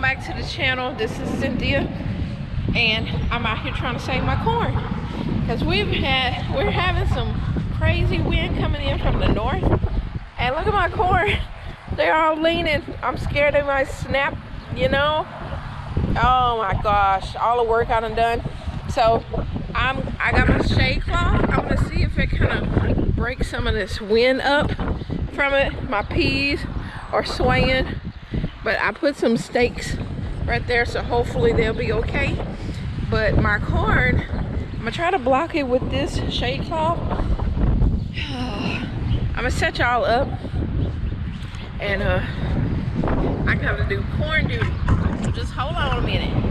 back to the channel. This is Cynthia, and I'm out here trying to save my corn because we're having some crazy wind coming in from the north. And look at my corn, they're all leaning. I'm scared they might snap, you know. Oh my gosh, all the work I done done. So I got my shade cloth. I'm gonna see if it kind of breaks some of this wind up from it. My peas are swaying, but I put some stakes right there, so hopefully they'll be okay. But my corn, I'm gonna try to block it with this shade cloth. I'm gonna set y'all up, and I gotta do corn duty. So just hold on a minute.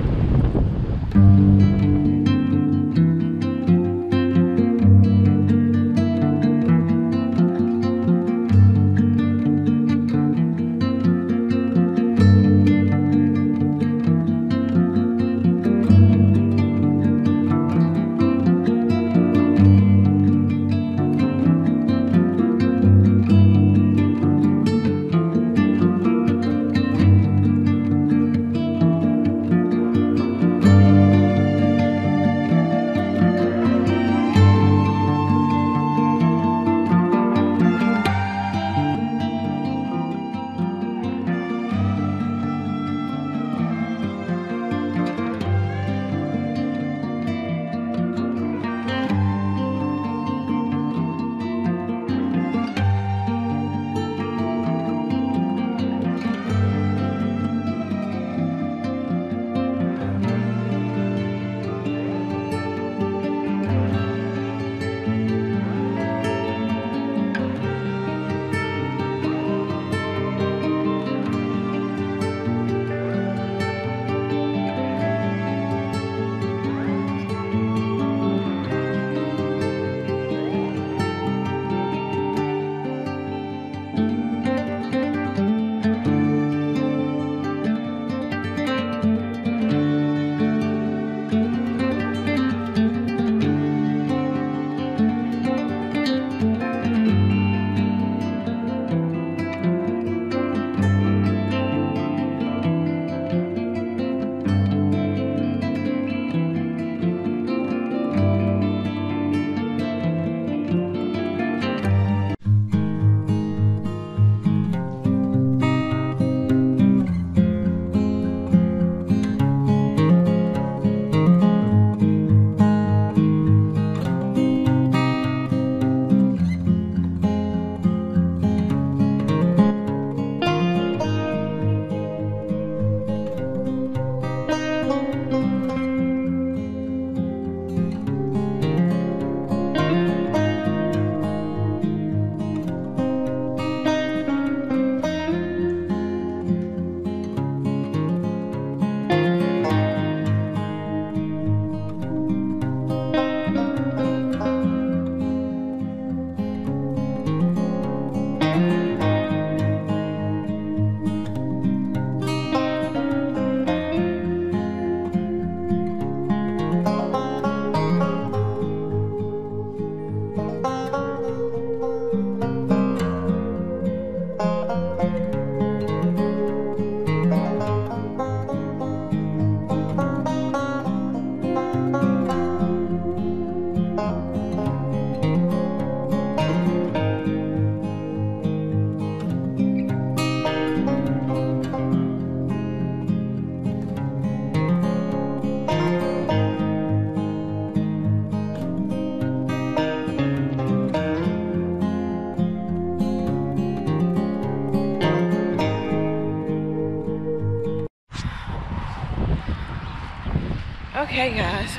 Okay guys,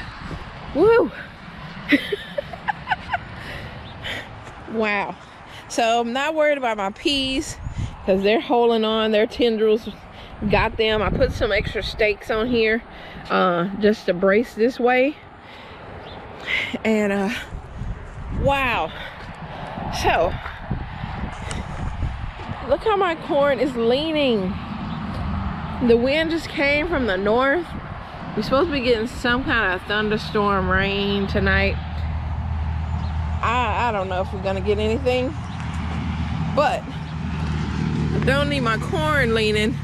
woo. Wow. So I'm not worried about my peas because they're holding on, their tendrils got them. I put some extra stakes on here just to brace this way. And wow. So look how my corn is leaning. The wind just came from the north. We're supposed to be getting some kind of thunderstorm rain tonight. I don't know if we're gonna get anything, but I don't need my corn leaning.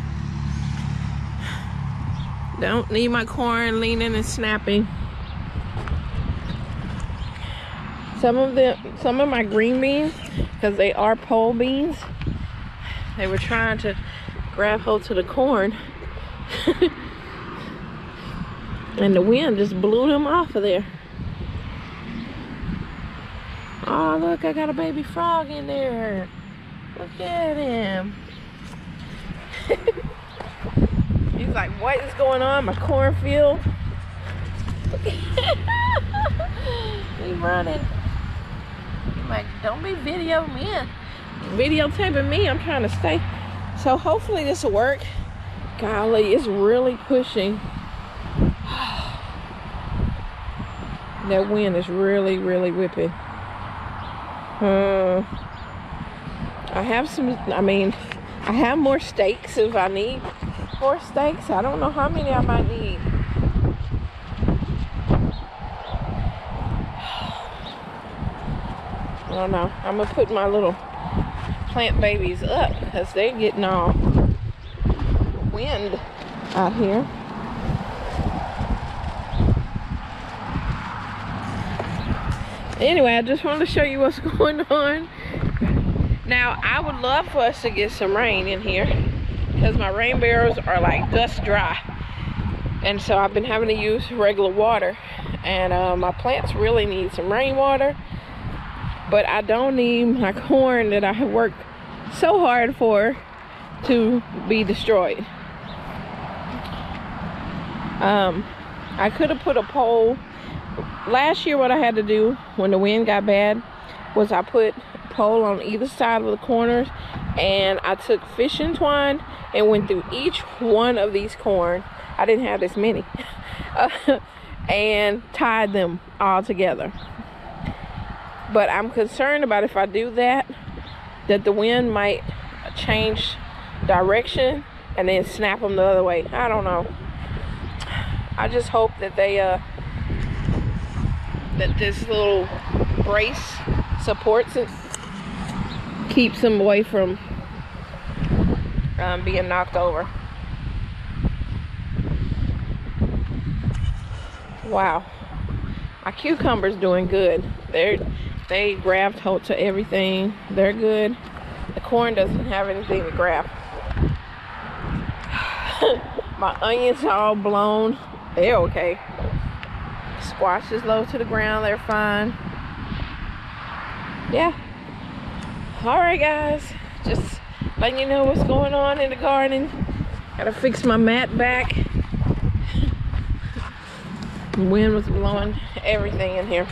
Don't need my corn leaning and snapping. Some of my green beans, because they are pole beans, they were trying to grab hold to the corn. And the wind just blew them off of there. Oh, look, I got a baby frog in there. Look at him. He's like, what is going on? My cornfield. He's running. He's like, don't be videotaping me. I'm trying to stay. So hopefully this will work. Golly, it's really pushing. That wind is really, really whipping. I have more steaks if I need more steaks. I don't know how many I might need. I don't know. I'm gonna put my little plant babies up because they're getting all wind out here. Anyway, I just wanted to show you what's going on. Now, I would love for us to get some rain in here because my rain barrels are like dust dry. And so I've been having to use regular water. And my plants really need some rainwater. But I don't need my corn that I have worked so hard for to be destroyed. I could have put a pole. Last year what I had to do when the wind got bad was I put a pole on either side of the corners, and I took fishing twine and went through each one of these corn. I didn't have this many. And tied them all together. But I'm concerned about if I do that the wind might change direction and then snap them the other way. I don't know. I just hope that they that this little brace supports it, keeps them away from being knocked over. Wow, my cucumber's doing good. They grabbed hold to everything. They're good. The corn doesn't have anything to grab. My onions are all blown. They're okay. Squash is low to the ground. They're fine. Yeah. All right, guys. Just letting you know what's going on in the garden. Gotta fix my mat back. The wind was blowing everything in here.